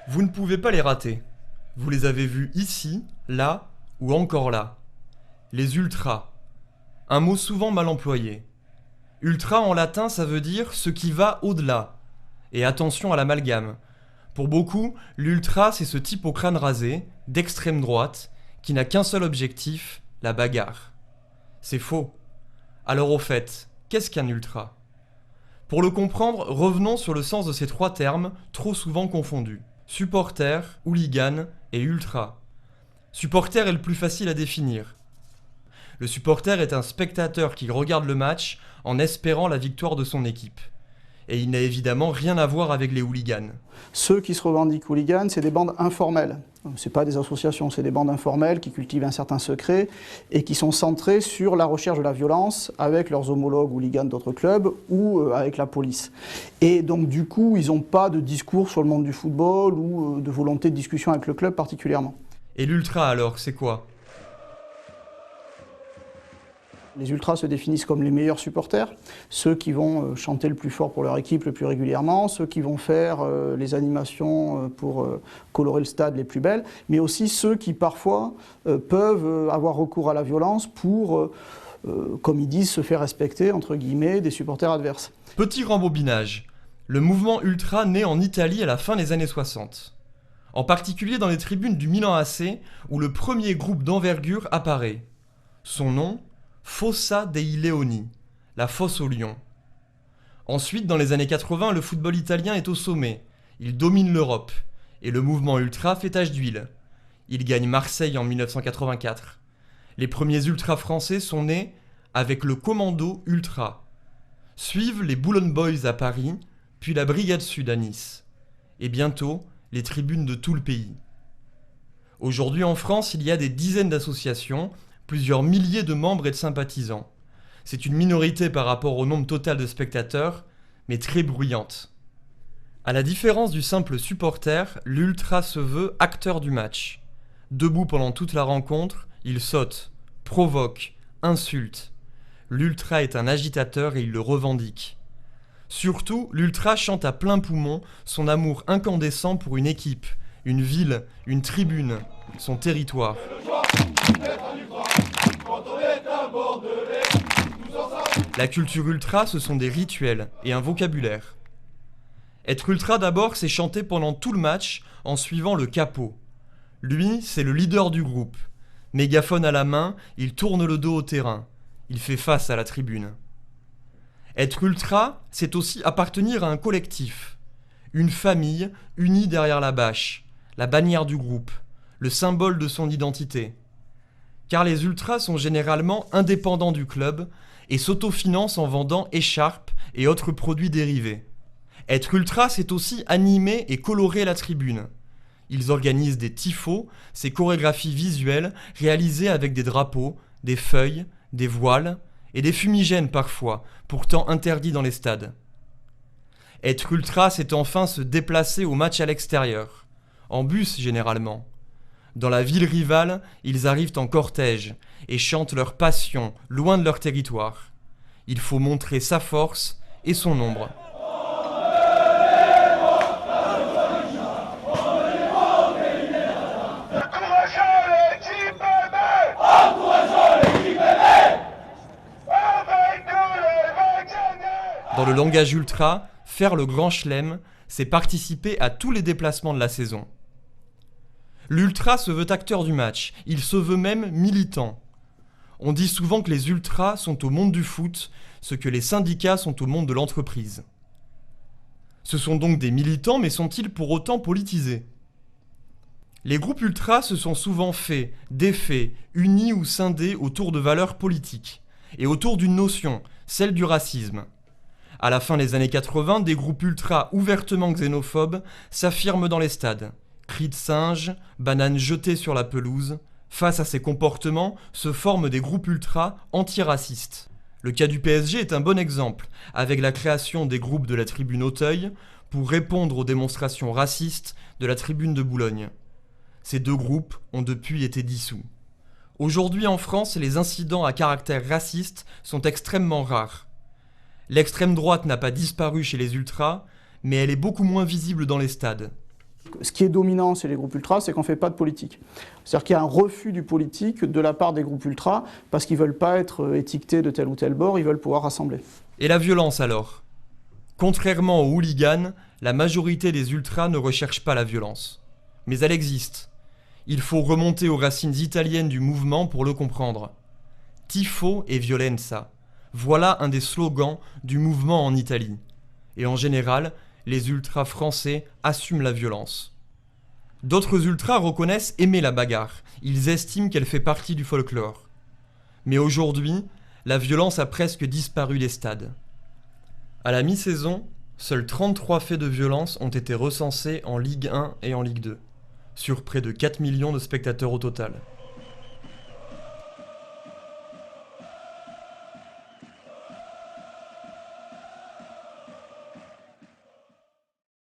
Vous ne pouvez pas les rater. Vous les avez vus ici, là ou encore là. Les ultras. Un mot souvent mal employé. Ultra en latin, ça veut dire ce qui va au-delà. Et attention à l'amalgame. Pour beaucoup, l'ultra, c'est ce type au crâne rasé, d'extrême droite, qui n'a qu'un seul objectif, la bagarre. C'est faux. Alors au fait, qu'est-ce qu'un ultra ? Pour le comprendre, revenons sur le sens de ces trois termes, trop souvent confondus. Supporter, hooligan et ultra. Supporter est le plus facile à définir. Le supporter est un spectateur qui regarde le match en espérant la victoire de son équipe. Et il n'a évidemment rien à voir avec les hooligans. Ceux qui se revendiquent hooligans, c'est des bandes informelles. Ce n'est pas des associations, c'est des bandes informelles qui cultivent un certain secret et qui sont centrées sur la recherche de la violence avec leurs homologues hooligans d'autres clubs ou avec la police. Et donc du coup, ils n'ont pas de discours sur le monde du football ou de volonté de discussion avec le club particulièrement. Et l'ultra alors, c'est quoi ? Les ultras se définissent comme les meilleurs supporters, ceux qui vont chanter le plus fort pour leur équipe le plus régulièrement, ceux qui vont faire les animations pour colorer le stade les plus belles, mais aussi ceux qui parfois peuvent avoir recours à la violence pour, comme ils disent, se faire respecter, entre guillemets, des supporters adverses. Petit rembobinage. Le mouvement ultra naît en Italie à la fin des années 60. En particulier dans les tribunes du Milan AC, où le premier groupe d'envergure apparaît. Son nom ? Fossa dei Leoni, la fosse aux lions. Ensuite, dans les années 80, le football italien est au sommet. Il domine l'Europe. Et le mouvement ultra fait tache d'huile. Il gagne Marseille en 1984. Les premiers ultras français sont nés avec le Commando Ultra. Suivent les Boulogne Boys à Paris, puis la Brigade Sud à Nice. Et bientôt, les tribunes de tout le pays. Aujourd'hui en France, il y a des dizaines d'associations, plusieurs milliers de membres et de sympathisants. C'est une minorité par rapport au nombre total de spectateurs, mais très bruyante. À la différence du simple supporter, l'ultra se veut acteur du match. Debout pendant toute la rencontre, il saute, provoque, insulte. L'ultra est un agitateur et il le revendique. Surtout, l'ultra chante à plein poumon son amour incandescent pour une équipe, une ville, une tribune, son territoire. La culture ultra, ce sont des rituels et un vocabulaire. Être ultra d'abord, c'est chanter pendant tout le match en suivant le capot. Lui, c'est le leader du groupe. Mégaphone à la main, il tourne le dos au terrain. Il fait face à la tribune. Être ultra, c'est aussi appartenir à un collectif. Une famille unie derrière la bâche, la bannière du groupe, le symbole de son identité. Car les ultras sont généralement indépendants du club et s'autofinancent en vendant écharpes et autres produits dérivés. Être ultra, c'est aussi animer et colorer la tribune. Ils organisent des tifos, ces chorégraphies visuelles réalisées avec des drapeaux, des feuilles, des voiles et des fumigènes parfois, pourtant interdits dans les stades. Être ultra, c'est enfin se déplacer au match à l'extérieur, en bus généralement. Dans la ville rivale, ils arrivent en cortège et chantent leur passion loin de leur territoire. Il faut montrer sa force et son nombre. Dans le langage ultra, faire le grand chelem, c'est participer à tous les déplacements de la saison. L'ultra se veut acteur du match, il se veut même militant. On dit souvent que les ultras sont au monde du foot, ce que les syndicats sont au monde de l'entreprise. Ce sont donc des militants, mais sont-ils pour autant politisés ? Les groupes ultras se sont souvent faits, défaits, unis ou scindés autour de valeurs politiques, et autour d'une notion, celle du racisme. À la fin des années 80, des groupes ultras ouvertement xénophobes s'affirment dans les stades. Cris de singe, bananes jetées sur la pelouse. Face à ces comportements, se forment des groupes ultras antiracistes. Le cas du PSG est un bon exemple, avec la création des groupes de la tribune Auteuil pour répondre aux démonstrations racistes de la tribune de Boulogne. Ces deux groupes ont depuis été dissous. Aujourd'hui en France, les incidents à caractère raciste sont extrêmement rares. L'extrême droite n'a pas disparu chez les ultras, mais elle est beaucoup moins visible dans les stades. ce qui est dominant chez les groupes ultras, c'est qu'on ne fait pas de politique. C'est-à-dire qu'il y a un refus du politique de la part des groupes ultras parce qu'ils ne veulent pas être étiquetés de tel ou tel bord, ils veulent pouvoir rassembler. Et la violence alors? Contrairement aux hooligans, la majorité des ultras ne recherchent pas la violence. Mais elle existe. Il faut remonter aux racines italiennes du mouvement pour le comprendre. Tifo e violenza. Voilà un des slogans du mouvement en Italie. Et en général, les ultras français assument la violence. D'autres ultras reconnaissent aimer la bagarre. Ils estiment qu'elle fait partie du folklore. Mais aujourd'hui, la violence a presque disparu des stades. À la mi-saison, seuls 33 faits de violence ont été recensés en Ligue 1 et en Ligue 2, sur près de 4 millions de spectateurs au total.